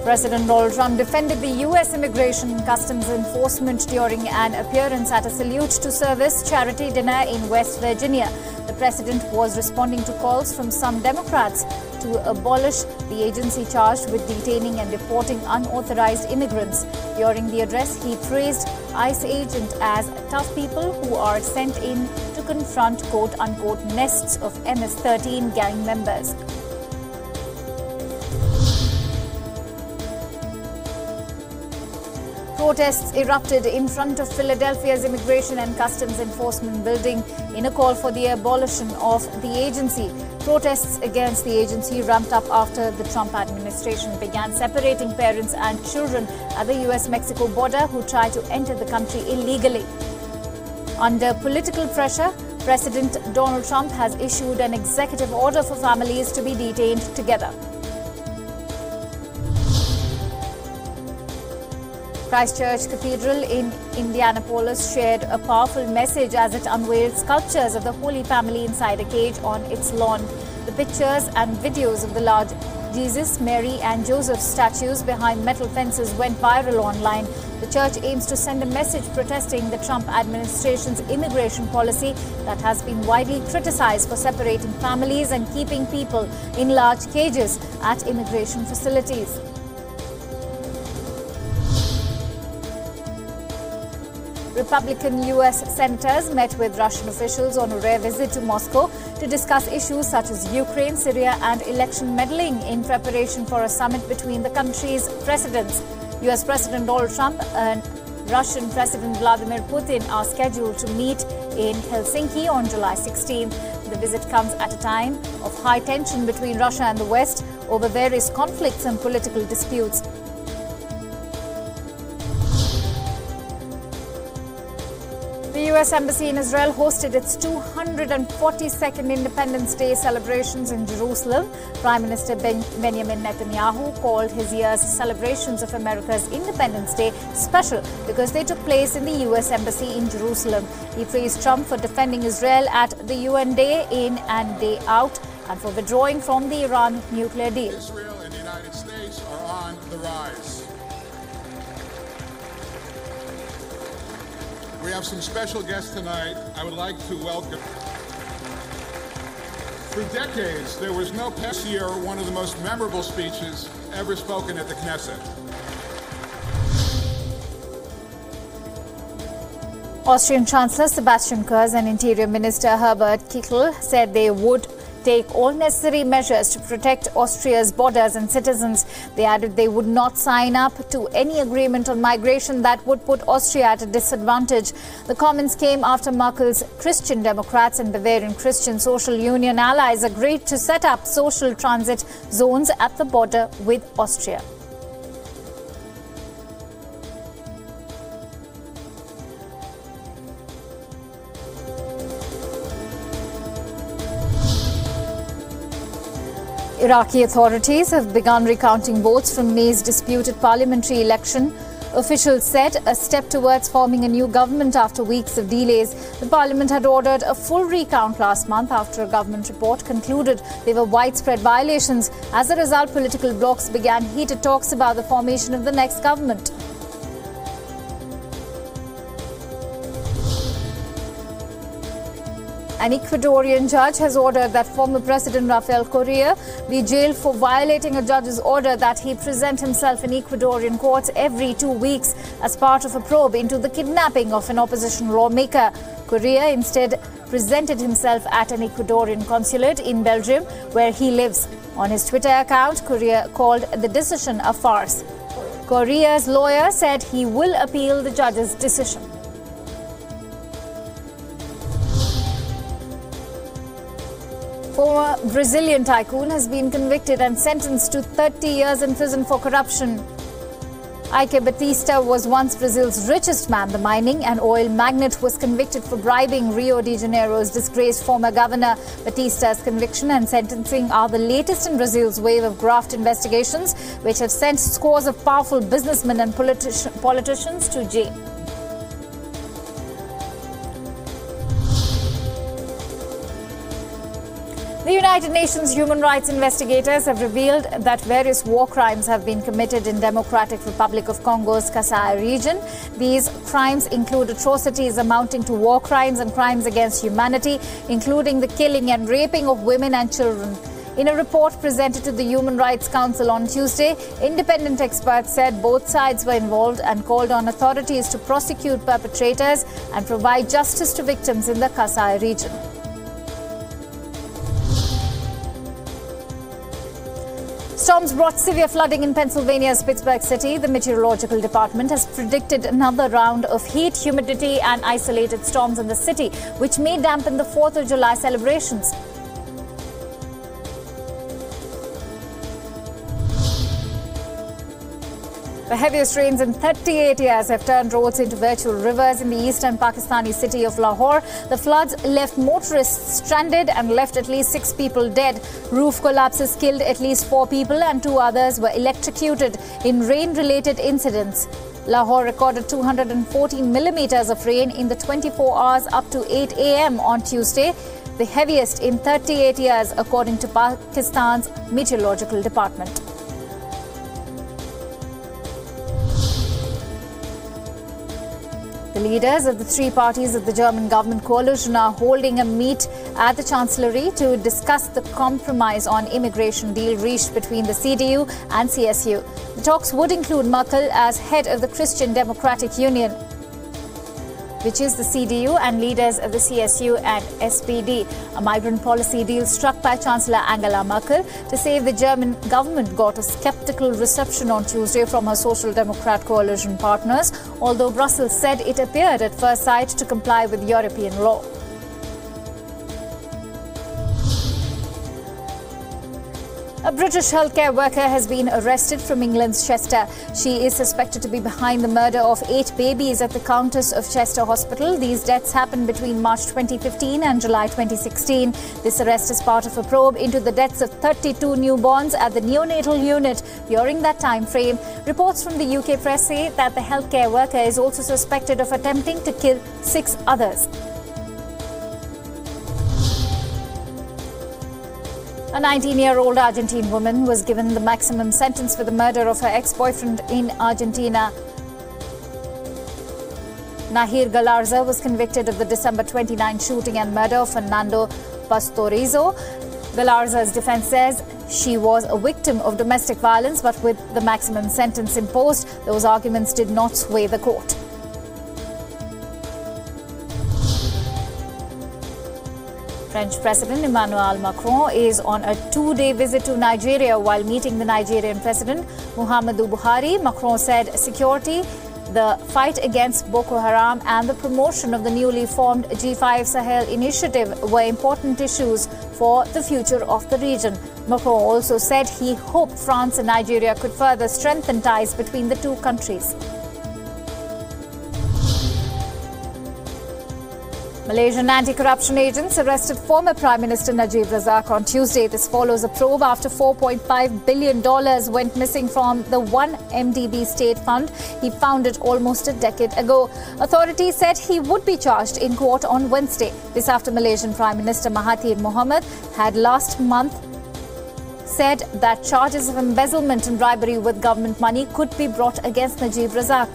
President Donald Trump defended the U.S. Immigration and Customs Enforcement during an appearance at a Salute to Service charity dinner in West Virginia. The president was responding to calls from some Democrats to abolish the agency charged with detaining and deporting unauthorized immigrants. During the address, he praised ICE agents as tough people who are sent in to confront quote-unquote nests of MS-13 gang members. Protests erupted in front of Philadelphia's Immigration and Customs Enforcement building in a call for the abolition of the agency. Protests against the agency ramped up after the Trump administration began separating parents and children at the US-Mexico border who try to enter the country illegally. Under political pressure, President Donald Trump has issued an executive order for families to be detained together. Christchurch Cathedral in Indianapolis shared a powerful message as it unveiled sculptures of the Holy Family inside a cage on its lawn. The pictures and videos of the large Jesus, Mary and Joseph statues behind metal fences went viral online. The church aims to send a message protesting the Trump administration's immigration policy that has been widely criticized for separating families and keeping people in large cages at immigration facilities. Republican U.S. senators met with Russian officials on a rare visit to Moscow to discuss issues such as Ukraine, Syria and election meddling in preparation for a summit between the countries' presidents. U.S. President Donald Trump and Russian President Vladimir Putin are scheduled to meet in Helsinki on July 16. The visit comes at a time of high tension between Russia and the West over various conflicts and political disputes. The U.S. Embassy in Israel hosted its 242nd Independence Day celebrations in Jerusalem. Prime Minister Benjamin Netanyahu called his year's celebrations of America's Independence Day special because they took place in the U.S. Embassy in Jerusalem. He praised Trump for defending Israel at the UN day in and day out and for withdrawing from the Iran nuclear deal. Israel and the United States are on the rise. We have some special guests tonight I would like to welcome. For decades, there was no past year one of the most memorable speeches ever spoken at the Knesset. Austrian Chancellor Sebastian Kurz and Interior Minister Herbert Kickl said they would take all necessary measures to protect Austria's borders and citizens. They added they would not sign up to any agreement on migration that would put Austria at a disadvantage. The comments came after Merkel's Christian Democrats and Bavarian Christian Social Union allies agreed to set up social transit zones at the border with Austria. Iraqi authorities have begun recounting votes from May's disputed parliamentary election. Officials said a step towards forming a new government after weeks of delays. The parliament had ordered a full recount last month after a government report concluded there were widespread violations. As a result, political blocs began heated talks about the formation of the next government. An Ecuadorian judge has ordered that former President Rafael Correa be jailed for violating a judge's order that he present himself in Ecuadorian courts every 2 weeks as part of a probe into the kidnapping of an opposition lawmaker. Correa instead presented himself at an Ecuadorian consulate in Belgium, where he lives. On his Twitter account, Correa called the decision a farce. Correa's lawyer said he will appeal the judge's decision. Former Brazilian tycoon has been convicted and sentenced to 30 years in prison for corruption. I.C.E. Batista was once Brazil's richest man. The mining and oil magnate was convicted for bribing Rio de Janeiro's disgraced former governor. Batista's conviction and sentencing are the latest in Brazil's wave of graft investigations, which have sent scores of powerful businessmen and politicians to jail. The United Nations human rights investigators have revealed that various war crimes have been committed in Democratic Republic of Congo's KASAI region. These crimes include atrocities amounting to war crimes and crimes against humanity, including the killing and raping of women and children. In a report presented to the Human Rights Council on Tuesday, independent experts said both sides were involved and called on authorities to prosecute perpetrators and provide justice to victims in the KASAI region. Storms brought severe flooding in Pennsylvania's Pittsburgh City. The Meteorological Department has predicted another round of heat, humidity and isolated storms in the city, which may dampen the 4th of July celebrations. The heaviest rains in 38 years have turned roads into virtual rivers in the eastern Pakistani city of Lahore. The floods left motorists stranded and left at least 6 people dead. Roof collapses killed at least 4 people and 2 others were electrocuted in rain-related incidents. Lahore recorded 214 millimeters of rain in the 24 hours up to 8 a.m. on Tuesday, the heaviest in 38 years according to Pakistan's Meteorological Department. The leaders of the 3 parties of the German government coalition are holding a meet at the Chancellery to discuss the compromise on immigration deal reached between the CDU and CSU. The talks would include Merkel as head of the Christian Democratic Union, which is the CDU, and leaders of the CSU and SPD. A migrant policy deal struck by Chancellor Angela Merkel to save the German government got a sceptical reception on Tuesday from her Social Democrat coalition partners, although Brussels said it appeared at first sight to comply with European law. A British healthcare worker has been arrested from England's Chester. She is suspected to be behind the murder of 8 babies at the Countess of Chester Hospital. These deaths happened between March 2015 and July 2016. This arrest is part of a probe into the deaths of 32 newborns at the neonatal unit during that time frame. Reports from the UK press say that the healthcare worker is also suspected of attempting to kill 6 others. A 19-year-old Argentine woman was given the maximum sentence for the murder of her ex-boyfriend in Argentina. Nahir Galarza was convicted of the December 29 shooting and murder of Fernando Pastorizo. Galarza's defense says she was a victim of domestic violence, but with the maximum sentence imposed, those arguments did not sway the court. French President Emmanuel Macron is on a 2-day visit to Nigeria. While meeting the Nigerian President Muhammadu Buhari, Macron said security, the fight against Boko Haram and the promotion of the newly formed G5 Sahel initiative were important issues for the future of the region. Macron also said he hoped France and Nigeria could further strengthen ties between the 2 countries. Malaysian anti-corruption agents arrested former Prime Minister Najib Razak on Tuesday. This follows a probe after $4.5 billion went missing from the 1MDB state fund he founded almost a decade ago. Authorities said he would be charged in court on Wednesday. This after Malaysian Prime Minister Mahathir Mohamad had last month said that charges of embezzlement and bribery with government money could be brought against Najib Razak.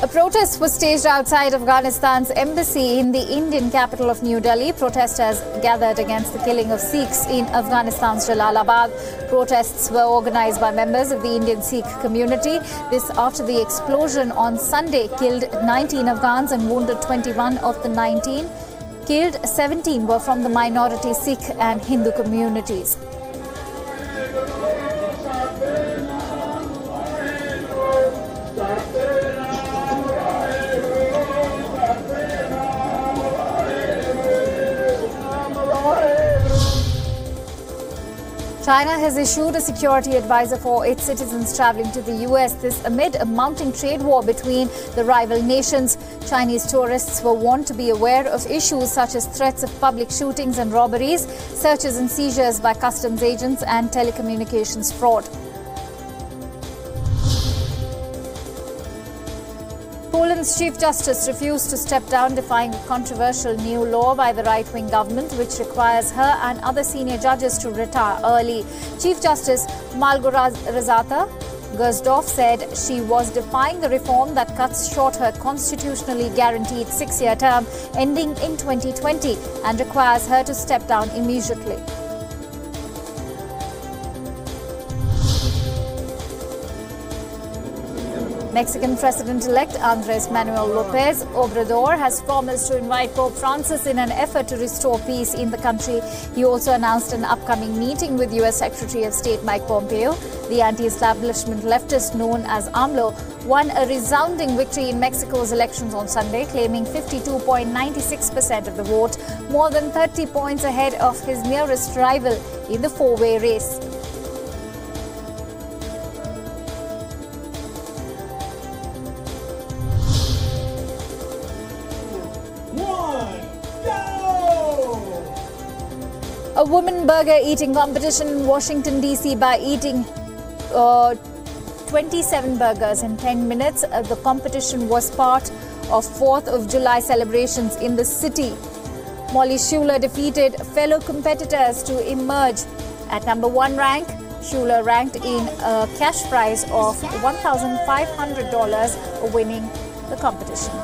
A protest was staged outside Afghanistan's embassy in the Indian capital of New Delhi. Protesters gathered against the killing of Sikhs in Afghanistan's Jalalabad. Protests were organized by members of the Indian Sikh community. This after the explosion on Sunday killed 19 Afghans and wounded 21 of the 19. Killed 17 were from the minority Sikh and Hindu communities. China has issued a security advisor for its citizens traveling to the US. This amid a mounting trade war between the rival nations. Chinese tourists were warned to be aware of issues such as threats of public shootings and robberies, searches and seizures by customs agents, and telecommunications fraud. Poland's Chief Justice refused to step down, defying a controversial new law by the right-wing government, which requires her and other senior judges to retire early. Chief Justice Malgorzata Gersdorf said she was defying the reform that cuts short her constitutionally guaranteed 6-year term ending in 2020 and requires her to step down immediately. Mexican President-elect Andrés Manuel López Obrador has promised to invite Pope Francis in an effort to restore peace in the country. He also announced an upcoming meeting with U.S. Secretary of State Mike Pompeo. The anti-establishment leftist known as AMLO won a resounding victory in Mexico's elections on Sunday, claiming 52.96% of the vote, more than 30 points ahead of his nearest rival in the four-way race. A woman burger eating competition in Washington, D.C. by eating 27 burgers in 10 minutes. The competition was part of 4th of July celebrations in the city. Molly Schuler defeated fellow competitors to emerge at number 1 rank. Schuler ranked in a cash prize of $1,500 for winning the competition.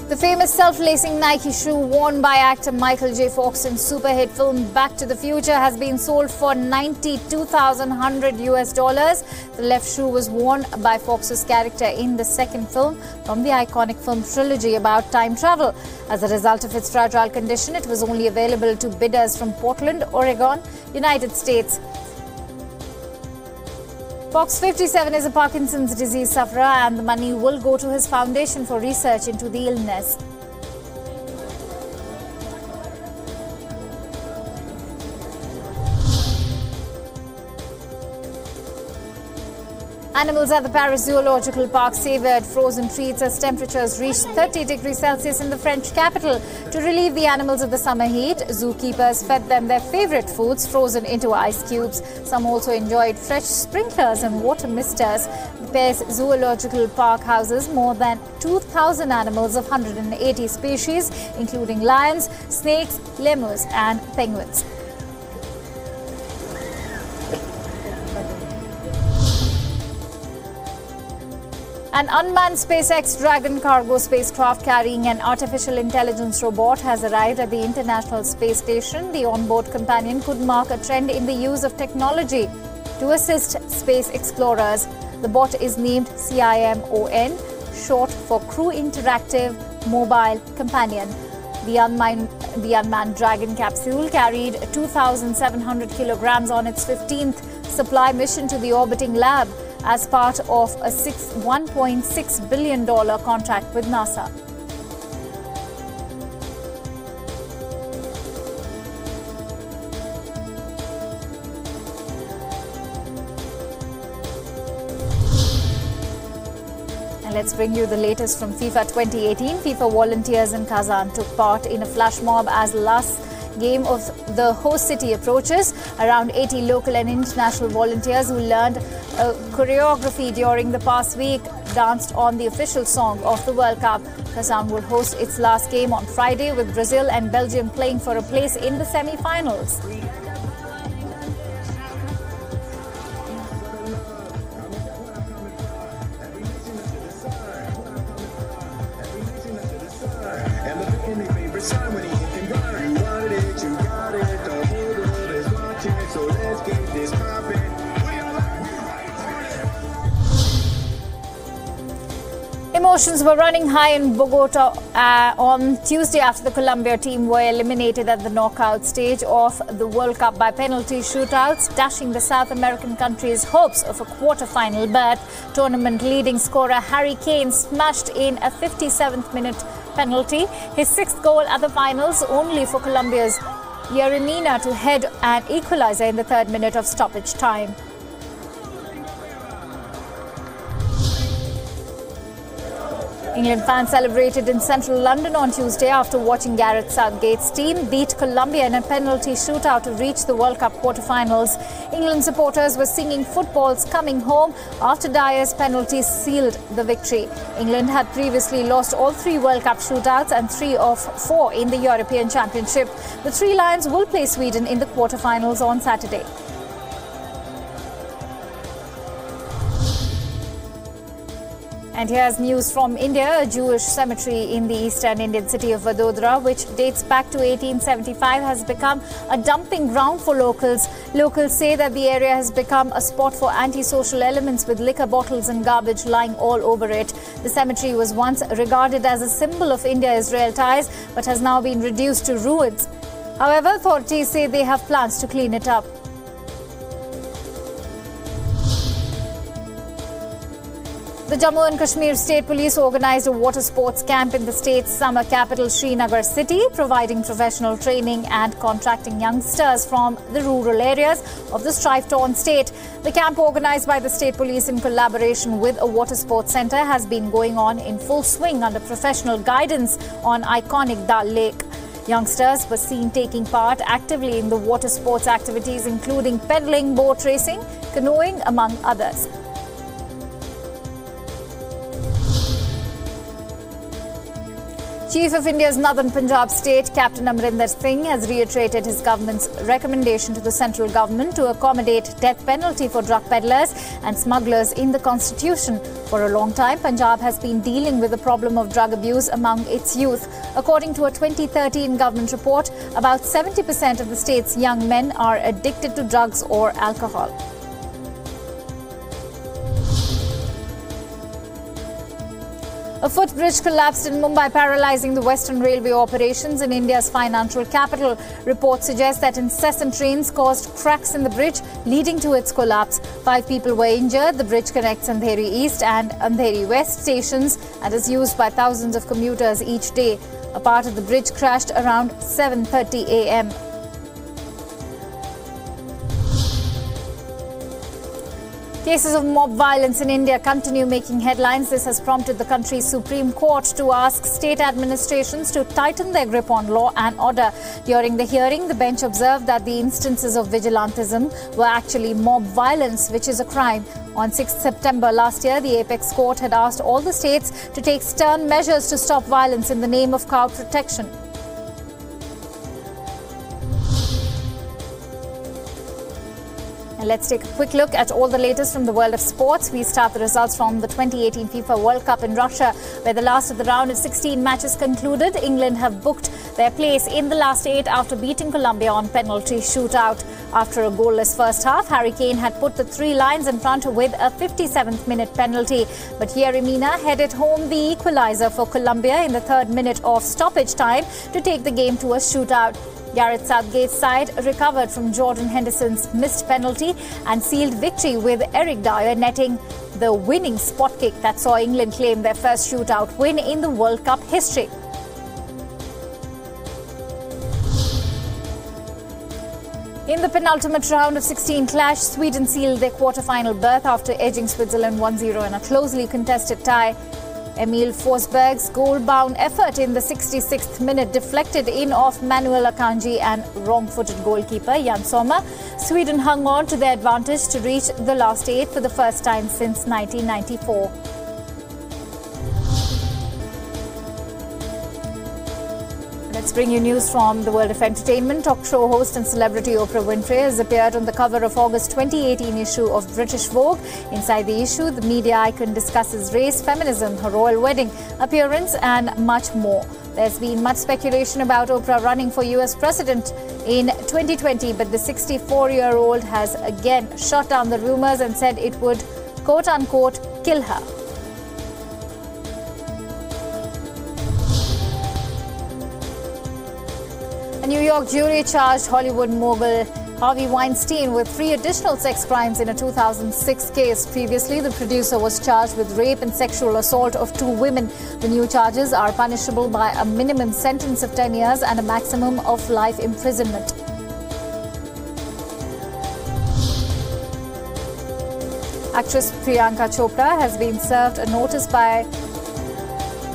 The famous self-lacing Nike shoe worn by actor Michael J. Fox in super-hit film Back to the Future has been sold for $92,100. The left shoe was worn by Fox's character in the second film from the iconic film trilogy about time travel. As a result of its fragile condition, it was only available to bidders from Portland, Oregon, United States. Fox, 57, is a Parkinson's disease sufferer, and the money will go to his foundation for research into the illness. Animals at the Paris Zoological Park savoured frozen treats as temperatures reached 30 degrees Celsius in the French capital. To relieve the animals of the summer heat, zookeepers fed them their favourite foods frozen into ice cubes. Some also enjoyed fresh sprinklers and water misters. The Paris Zoological Park houses more than 2,000 animals of 180 species, including lions, snakes, lemurs and penguins. An unmanned SpaceX Dragon cargo spacecraft carrying an artificial intelligence robot has arrived at the International Space Station. The onboard companion could mark a trend in the use of technology to assist space explorers. The bot is named CIMON, short for Crew Interactive Mobile Companion. The unmanned Dragon capsule carried 2,700 kilograms on its 15th supply mission to the orbiting lab as part of a $1.6 billion contract with NASA. And let's bring you the latest from FIFA 2018. FIFA volunteers in Kazan took part in a flash mob as the last game of the host city approaches. Around 80 local and international volunteers who learned choreography during the past week danced on the official song of the World Cup. Kazan will host its last game on Friday, with Brazil and Belgium playing for a place in the semi-finals. Emotions were running high in Bogota on Tuesday after the Colombia team were eliminated at the knockout stage of the World Cup by penalty shootouts, dashing the South American country's hopes of a quarter-final berth. Tournament leading scorer Harry Kane smashed in a 57th minute penalty, his 6th goal at the finals, only for Colombia's Yeremina to head an equaliser in the third minute of stoppage time. England fans celebrated in central London on Tuesday after watching Gareth Southgate's team beat Colombia in a penalty shootout to reach the World Cup quarter-finals. England supporters were singing "Football's Coming Home" after Dyer's penalty sealed the victory. England had previously lost all 3 World Cup shootouts and 3 of 4 in the European Championship. The Three Lions will play Sweden in the quarter-finals on Saturday. And here's news from India. A Jewish cemetery in the eastern Indian city of Vadodara, which dates back to 1875, has become a dumping ground for locals. Locals say that the area has become a spot for antisocial elements with liquor bottles and garbage lying all over it. The cemetery was once regarded as a symbol of India-Israel ties, but has now been reduced to ruins. However, authorities say they have plans to clean it up. The Jammu and Kashmir State Police organised a water sports camp in the state's summer capital Srinagar city, providing professional training and contracting youngsters from the rural areas of the strife-torn state. The camp, organised by the state police in collaboration with a water sports centre, has been going on in full swing under professional guidance on iconic Dal Lake. Youngsters were seen taking part actively in the water sports activities, including pedaling, boat racing, canoeing, among others. Chief of India's Northern Punjab state, Captain Amrinder Singh, has reiterated his government's recommendation to the central government to accommodate death penalty for drug peddlers and smugglers in the constitution. For a long time, Punjab has been dealing with the problem of drug abuse among its youth. According to a 2013 government report, about 70% of the state's young men are addicted to drugs or alcohol. A footbridge collapsed in Mumbai, paralysing the Western Railway operations in India's financial capital. Reports suggest that incessant rains caused cracks in the bridge, leading to its collapse. 5 people were injured. The bridge connects Andheri East and Andheri West stations and is used by thousands of commuters each day. A part of the bridge crashed around 7:30 a.m. Cases of mob violence in India continue making headlines. This has prompted the country's Supreme Court to ask state administrations to tighten their grip on law and order. During the hearing, the bench observed that the instances of vigilantism were actually mob violence, which is a crime. On 6th September last year, the Apex Court had asked all the states to take stern measures to stop violence in the name of cow protection. And let's take a quick look at all the latest from the world of sports. We start the results from the 2018 FIFA World Cup in Russia, where the last of the round of 16 matches concluded. England have booked their place in the last 8 after beating Colombia on penalty shootout. After a goalless first half, Harry Kane had put the Three Lions in front with a 57th minute penalty. But Yeremina headed home the equaliser for Colombia in the third minute of stoppage time to take the game to a shootout. Gareth Southgate's side recovered from Jordan Henderson's missed penalty and sealed victory, with Eric Dyer netting the winning spot kick that saw England claim their first shootout win in the World Cup history. In the penultimate round of 16 clash, Sweden sealed their quarter-final berth after edging Switzerland 1-0 in a closely contested tie. Emil Forsberg's goal-bound effort in the 66th minute deflected in off Manuel Akanji and wrong-footed goalkeeper Jan Sommer. Sweden hung on to their advantage to reach the last 8 for the first time since 1994. Let's bring you news from the world of entertainment. Talk show host and celebrity Oprah Winfrey has appeared on the cover of August 2018 issue of British Vogue. Inside the issue, the media icon discusses race, feminism, her royal wedding, appearance and much more. There's been much speculation about Oprah running for US president in 2020, but the 64-year-old has again shot down the rumors and said it would, quote-unquote, kill her. A New York jury charged Hollywood mogul Harvey Weinstein with 3 additional sex crimes in a 2006 case. Previously, the producer was charged with rape and sexual assault of 2 women. The new charges are punishable by a minimum sentence of 10 years and a maximum of life imprisonment. Actress Priyanka Chopra has been served a notice by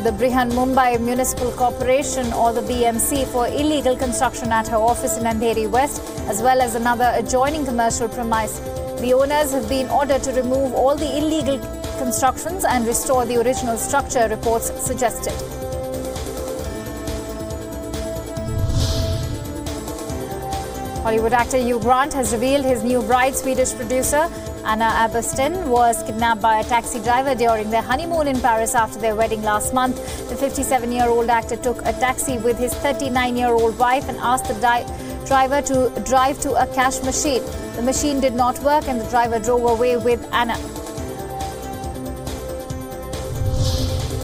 the Brihan Mumbai Municipal Corporation, or the BMC, for illegal construction at her office in Andheri West, as well as another adjoining commercial premise. The owners have been ordered to remove all the illegal constructions and restore the original structure, reports suggested. Hollywood actor Hugh Grant has revealed his new bride. Swedish producer Anna Abestin was kidnapped by a taxi driver during their honeymoon in Paris after their wedding last month. The 57-year-old actor took a taxi with his 39-year-old wife and asked the driver to drive to a cash machine. The machine did not work and the driver drove away with Anna.